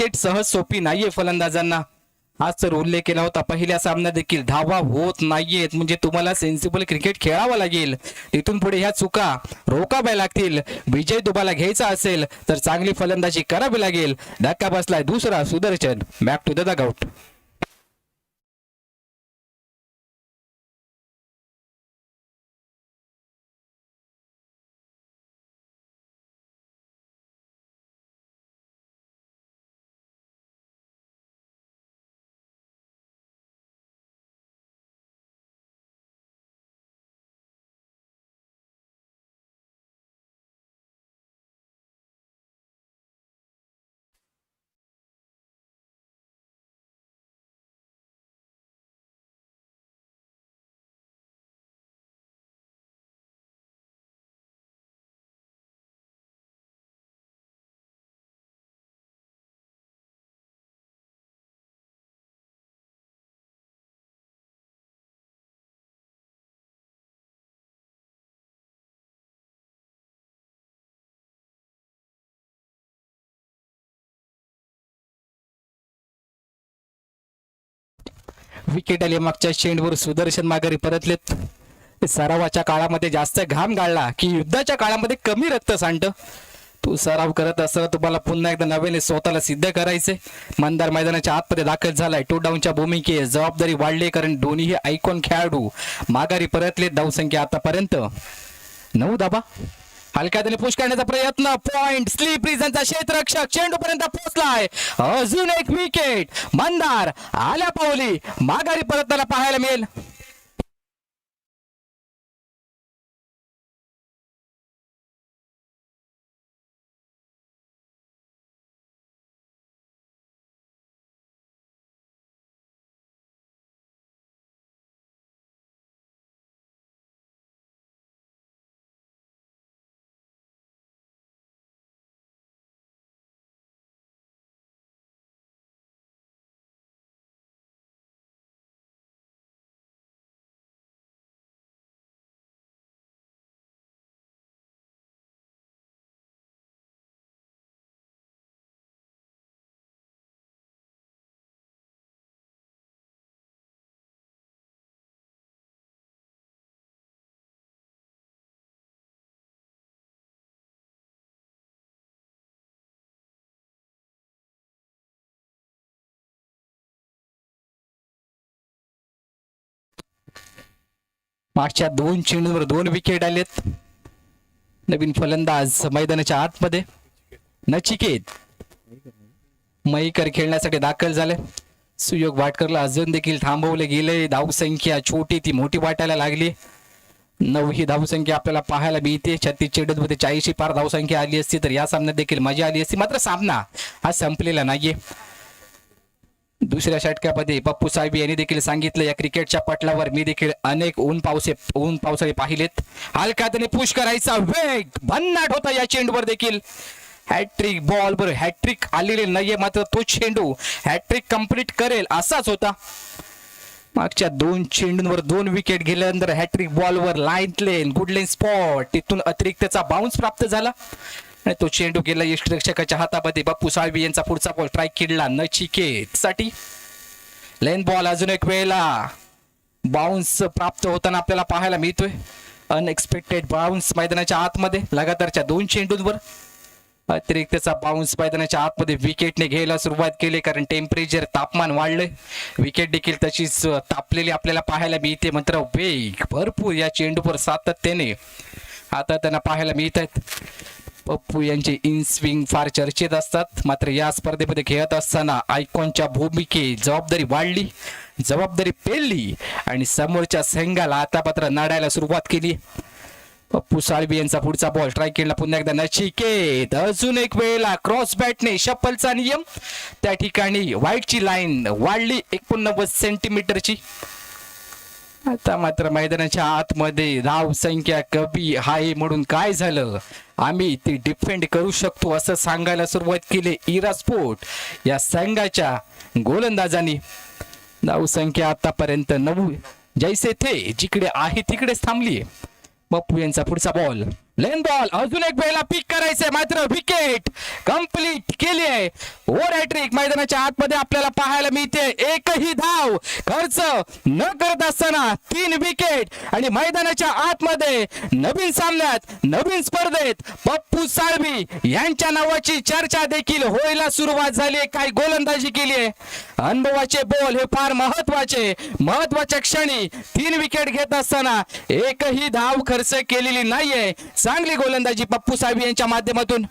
Wicket सहज सोपी नाहीये फलंदाजांना. आज तर उल्लेख केला होता पहिल्या सामन्यात देखील धावा होत नाहीयेत, म्हणजे तुम्हाला सेन्सिबल क्रिकेट खेळावं लागेल. तिथून पुढे ह्या चुका रोकाव्या लागतील. विजय तुम्हाला घ्यायचा असेल तर चांगली फलंदाजी करावी लागेल. धक्का बसलाय दुसरा. Sudarshan back to the dugout. Wicket आली मागच्या चेंडूवर. सुदर्शन माघारी परतलेत. सरावाच्या काळामध्ये जास्त घाम गाळला की युद्धाच्या काळामध्ये कमी रक्त सांडतं. तू सराव करत असताना तुम्हाला पुन्हा एकदा नव्याने स्वतःला सिद्ध करायचे. मंदार मैदानाच्या आतमध्ये दाखल झालाय. टू डाऊनच्या भूमिकेत जबाबदारी वाढली, कारण दोन्ही आयकॉन खेळाडू माघारी परतले. धावसंख्या आतापर्यंत 9 धावा. हलक्याने पुश करण्याचा प्रयत्न. पॉइंट स्लीप रिझनचा क्षेत्ररक्षक चेंडूपर्यंत पोहोचलाय. अजून एक विकेट. मंदार आल्या पावली माघारी परतताना पाहायला मिळेल. मागच्या 2 चेंडूंवर 2 विकेट आलेत. नवीन फलंदाज मैदानाच्या आतमध्ये नचिकेत मयीकर खेळण्यासाठी दाखल झाले. सुयोग वाटकरला अजून देखील थांबवले गेले. धावसंख्या छोटी ती मोठी वाटायला लागली. 9 ही धावसंख्या आपल्याला पाहायला मिळते. 36 चेंडूंमध्ये 40 पार धावसंख्या आली असती तर या सामन्यात देखील मजा आली असती. मात्र सामना हा संपलेला नाहीये. दुसऱ्या षटकामध्ये पप्पू साहेब यांनी देखील सांगितलं, या क्रिकेटच्या पटलावर मी देखील अनेक ऊन पावसाळे पाहिलेत. हलक्याने पुश करायचा वेग भन्नाट होता या चेंडूवर देखील. हॅट्रिक बॉल वर हॅट्रिक आलेले नाहीये, मात्र तो चेंडू हॅट्रिक कंप्लीट करेल असाच होता. मागच्या 2 चेंडूंवर 2 विकेट गेल्यानंतर हॅट्रिक बॉलवर लाईन गुड लेन स्पॉट, तिथून अतिरिक्तचा बाउन्स प्राप्त झाला आणि तो चेंडू गेला यष्टिरक्षकाच्या हातामध्ये. बाप्पू साळवी यांचा पुढचा बॉल ट्राय केला नचिकेत साठी. लेन बॉल अजून एक वेळेला बाउन्स प्राप्त होताना आपल्याला पाहायला मिळतोय. अनएक्सपेक्टेड बाउन्स मैदानाच्या आतमध्ये लगातारच्या 2 चेंडूंवर अतिरिक्तचा बाउन्स मैदानाच्या आतमध्ये विकेटने घ्यायला सुरुवात केली, कारण टेम्परेचर तापमान वाढलंय. विकेट देखील तशीच तापलेली आपल्याला पाहायला मिळते. मात्र वेग भरपूर या चेंडूवर सातत्याने आता त्यांना पाहायला मिळत आहेत. पप्पू यांचे इन स्विंग फार चर्चेत असतात, मात्र या स्पर्धेमध्ये खेळत असताना आयकॉनच्या भूमिकेत जबाबदारी वाढली, जबाबदारी पेलली आणि समोरच्या संघाला आता मात्र नाडायला सुरुवात केली. पप्पू साळवी यांचा पुढचा बॉल ट्राय केला पुन्हा एकदा नचिकेत. अजून एक वेळेला क्रॉस बॅटने शप्पलचा नियम, त्या ठिकाणी व्हाईटची लाईन वाढली 89 सेंटीमीटरची. आता मात्र मैदानाच्या आतमध्ये धाव संख्या कमी आहे म्हणून काय झालं, आम्ही ती डिफेंड करू शकतो असं सांगायला सुरुवात केली इरा स्पोर्ट या संघाच्या गोलंदाजांनी. धाव संख्या आतापर्यंत 9 जैसे थे जिकडे आहे तिकडेच थांबली. पप्पू यांचा पुढचा बॉल लेन बॉल अजून एक वेळेला पिक करायचंय मात्र विकेट कंप्लीट केली आहे. ओव्हर हॅट्रिक मैदानाच्या आतमध्ये आपल्याला पाहायला मिळते. एकही धाव खर्च न करत असताना 3 विकेट आणि मैदानाच्या आतमध्ये नवीन सामन्यात नवीन स्पर्धेत पप्पू साळवी यांच्या नावाची चर्चा देखील होईला सुरुवात झाली आहे. काय गोलंदाजी केली आहे. अनुभवाचे बॉल हे फार महत्वाच्या क्षणी 3 विकेट घेत असताना एकही धाव खर्च केलेली नाहीये. चांगली गोलंदाजी पप्पू साळवी यांच्या माध्यमातून.